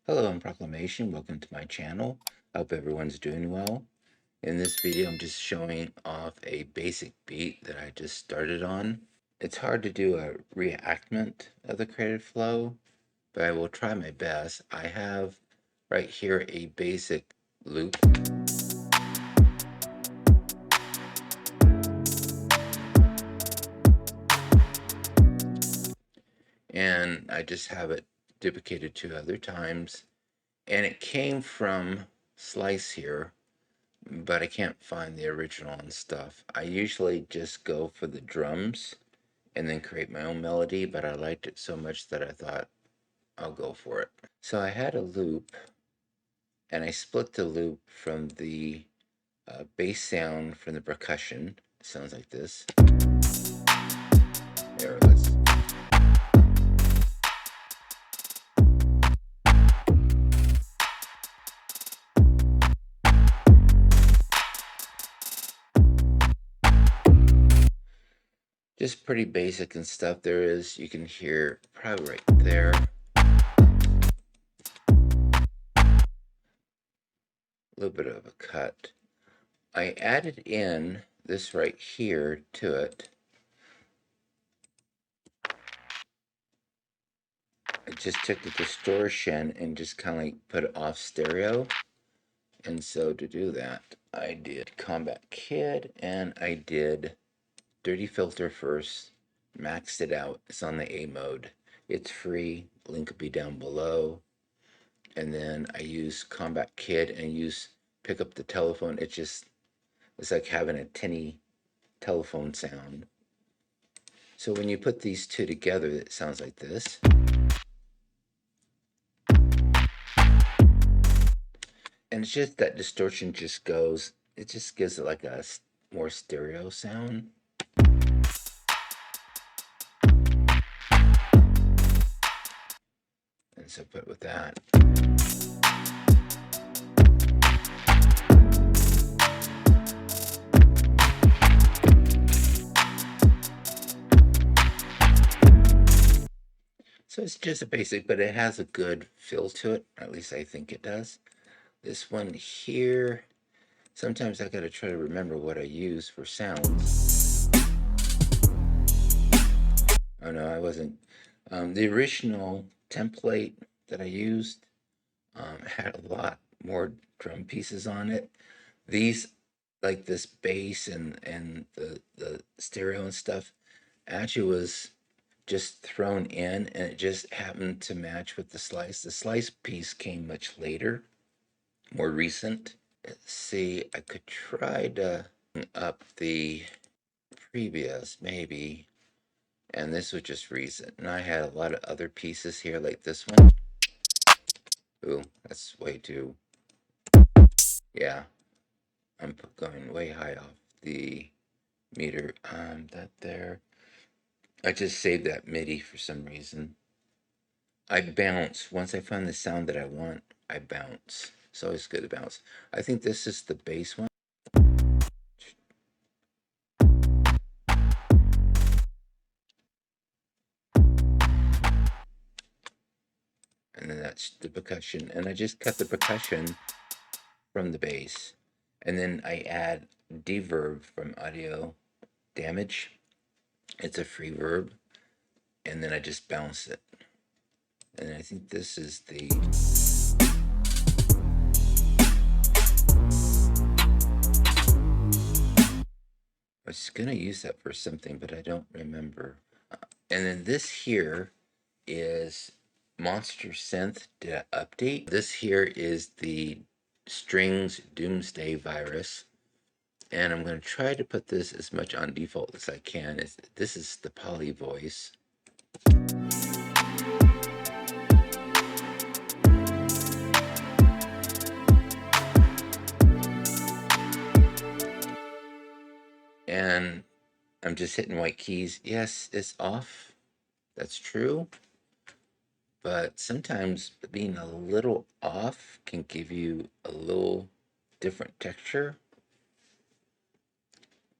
Hello and proclamation, welcome to my channel. I hope everyone's doing well. In this video I'm just showing off a basic beat that I just started on. It's hard to do a reenactment of the creative flow, but I will try my best. I have right here a basic loop. And I just have it duplicated 2 other times. And it came from Slice here, but I can't find the original and stuff. I usually just go for the drums and then create my own melody, but I liked it so much that I thought I'll go for it. So I had a loop, and I split the loop from the bass sound from the percussion. It sounds like this. There it is. Just pretty basic and stuff. There is, you can hear probably right there. A little bit of a cut. I added in this right here to it. I just took the distortion and just kind of like put it off stereo. And so to do that, I did Combat Kid and I did Dirty Filter first, maxed it out. It's on the A mode. It's free, link will be down below. And then I use Combat Kid and use pick up the telephone. It's like having a tinny telephone sound. So when you put these two together, it sounds like this. And it's just that distortion just goes, it just gives it like a more stereo sound. And so put with that. So it's just a basic, but it has a good feel to it. At least I think it does. This one here, sometimes I gotta try to remember what I use for sounds. Oh no, I wasn't. The original template that I used had a lot more drum pieces on it. These, like this bass and the stereo and stuff, actually was just thrown in, and it just happened to match with the slice. The slice piece came much later, more recent. Let's see, I could try to up the previous maybe, and this was just recent. And I had a lot of other pieces here, like this one. Ooh, that's way too, yeah, I'm going way high off the meter. That there. I just saved that MIDI for some reason. I bounce. Once I find the sound that I want, I bounce. It's always good to bounce. I think this is the bass one. And then that's the percussion. And I just cut the percussion from the bass. And then I add deverb from Audio Damage. It's a free verb. And then I just bounce it. And I think this is the... I was going to use that for something, but I don't remember. And then this here is Monster Synth did an update. This here is the Strings Doomsday Virus. And I'm going to try to put this as much on default as I can. This is the poly voice. And I'm just hitting white keys. Yes, it's off. That's true. But sometimes being a little off can give you a little different texture.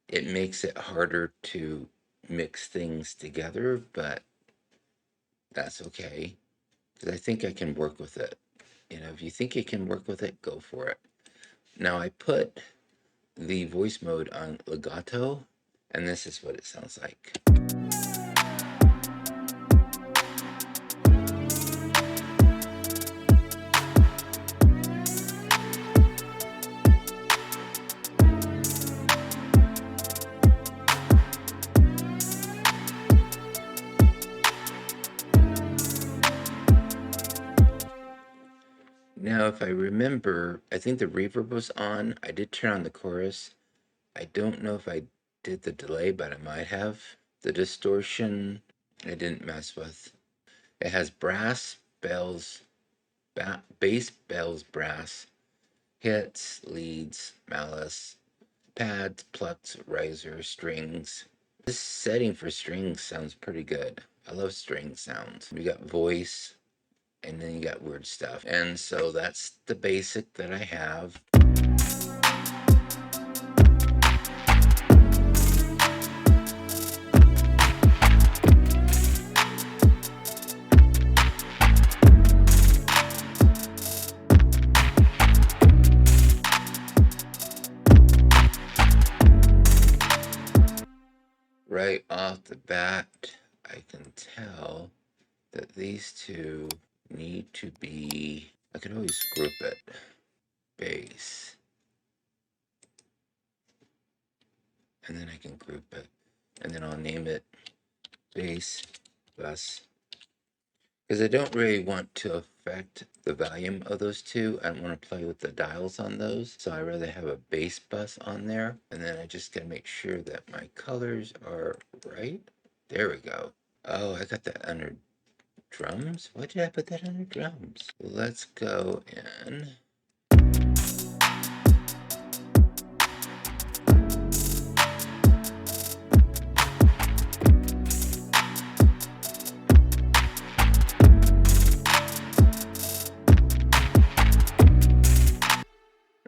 It makes it harder to mix things together, but that's okay, because I think I can work with it. You know, if you think you can work with it, go for it. Now I put the voice mode on legato, and this is what it sounds like. Now, if I remember, I think the reverb was on. I did turn on the chorus. I don't know if I did the delay, but I might have. The distortion, I didn't mess with. It has brass, bells, bass, bells, brass, hits, leads, malice, pads, plucks, riser, strings. This setting for strings sounds pretty good. I love string sounds. You got voice, and then you got weird stuff. And so that's the basic that I have. Right off the bat, I can tell that these two need to be, I can always group it. Bass. And then I can group it. And then I'll name it bass, bus. Because I don't really want to affect the volume of those two. I don't want to play with the dials on those. So I rather have a bass bus on there. And then I just gotta make sure that my colors are right. There we go. Oh, I got that under drums? Why did I put that under drums? Let's go in.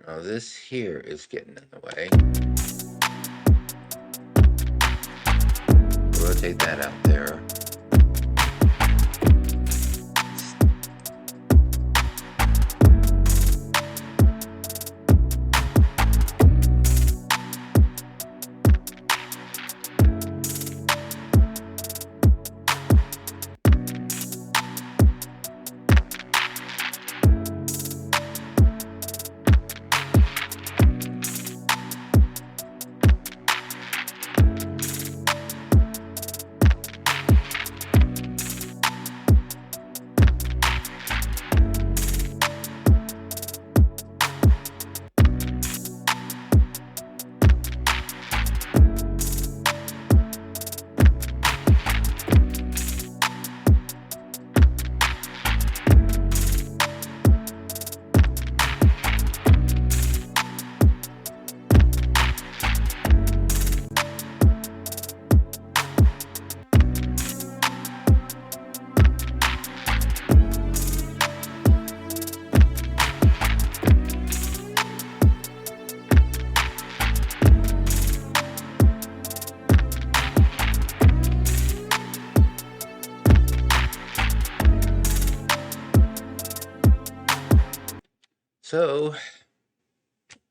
Now this here is getting in the way. Rotate that out there. So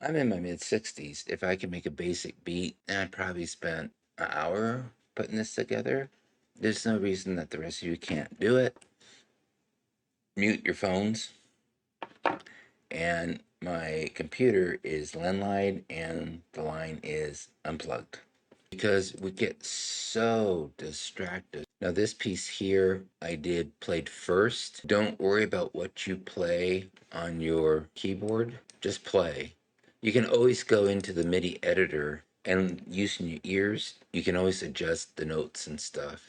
I'm in my mid 60s. If I could make a basic beat, and I probably spent an hour putting this together. There's no reason that the rest of you can't do it. Mute your phones. And my computer is landline and the line is unplugged because we get so distracted. Now this piece here I did played first. Don't worry about what you play on your keyboard, just play. You can always go into the MIDI editor and using your ears, you can always adjust the notes and stuff.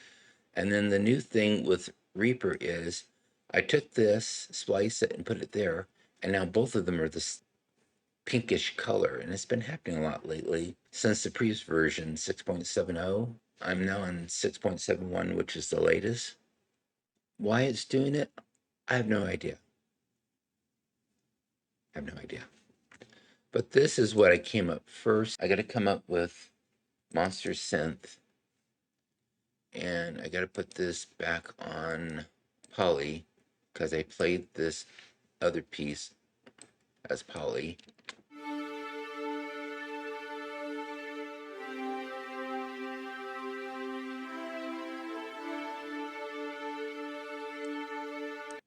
And then the new thing with Reaper is I took this, splice it, and put it there, and now both of them are this pinkish color, and it's been happening a lot lately since the previous version 6.70. I'm now on 6.71, which is the latest. Why it's doing it, I have no idea. I have no idea. But this is what I came up first. I got to come up with Monster Synth, and I got to put this back on Poly because I played this other piece as poly.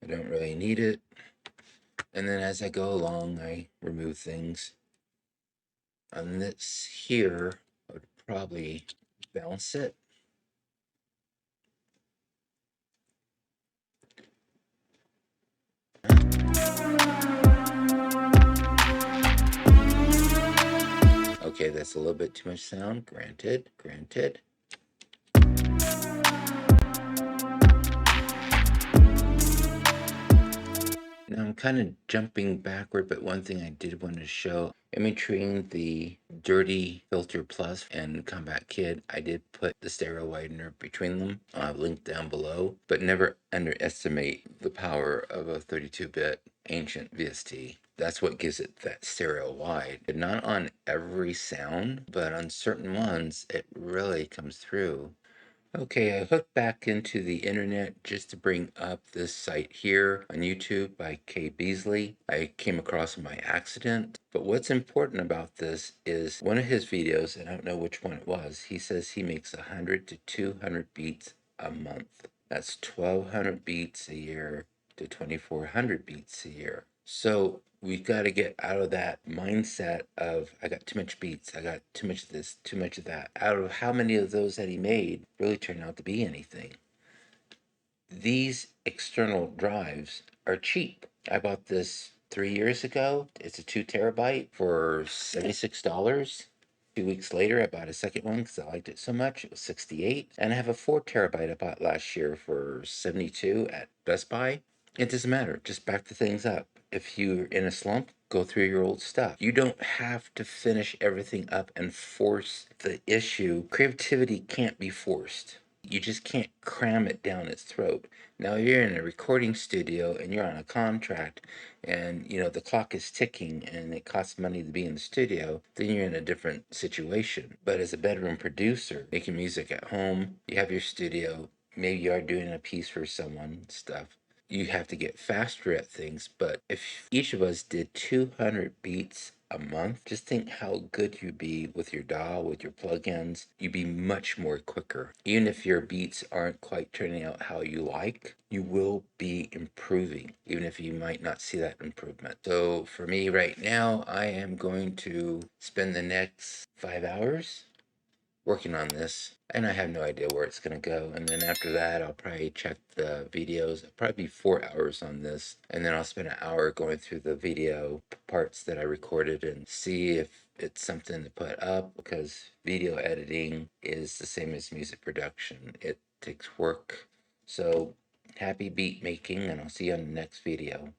I don't really need it. And then as I go along, I remove things. On this here, I would probably balance it. Okay, that's a little bit too much sound. Granted, granted. Now I'm kind of jumping backward, but one thing I did want to show, in between the Dirty Filter Plus and Combat Kid, I did put the stereo widener between them. I'll link down below, but never underestimate the power of a 32-bit ancient VST. That's what gives it that stereo wide. Not on every sound, but on certain ones, it really comes through. Okay, I hooked back into the internet just to bring up this site here on YouTube by KBeazy. I came across it by accident. But what's important about this is one of his videos, and I don't know which one it was, he says he makes 100 to 200 beats a month. That's 1,200 beats a year to 2,400 beats a year. So we've got to get out of that mindset of I got too much beats, I got too much of this, too much of that. Out of how many of those that he made really turned out to be anything? These external drives are cheap. I bought this 3 years ago. It's a 2 terabyte for $76. 2 weeks later, I bought a second one because I liked it so much. It was 68, and I have a 4 terabyte I bought last year for 72 at Best Buy. It doesn't matter. Just back the things up. If you're in a slump, go through your old stuff. You don't have to finish everything up and force the issue. Creativity can't be forced. You just can't cram it down its throat. Now you're in a recording studio and you're on a contract and the clock is ticking and it costs money to be in the studio, then you're in a different situation. But as a bedroom producer making music at home, you have your studio, maybe you are doing a piece for someone, stuff. You have to get faster at things, but if each of us did 200 beats a month, just think how good you'd be with your DAW, with your plugins. You'd be much more quicker. Even if your beats aren't quite turning out how you like, you will be improving, even if you might not see that improvement. So for me right now, I am going to spend the next 5 hours working on this, and I have no idea where it's going to go. And then after that, I'll probably check the videos. It'll probably be 4 hours on this, and then I'll spend an hour going through the video parts that I recorded and see if it's something to put up, because video editing is the same as music production. It takes work. So happy beat making, and I'll see you on the next video.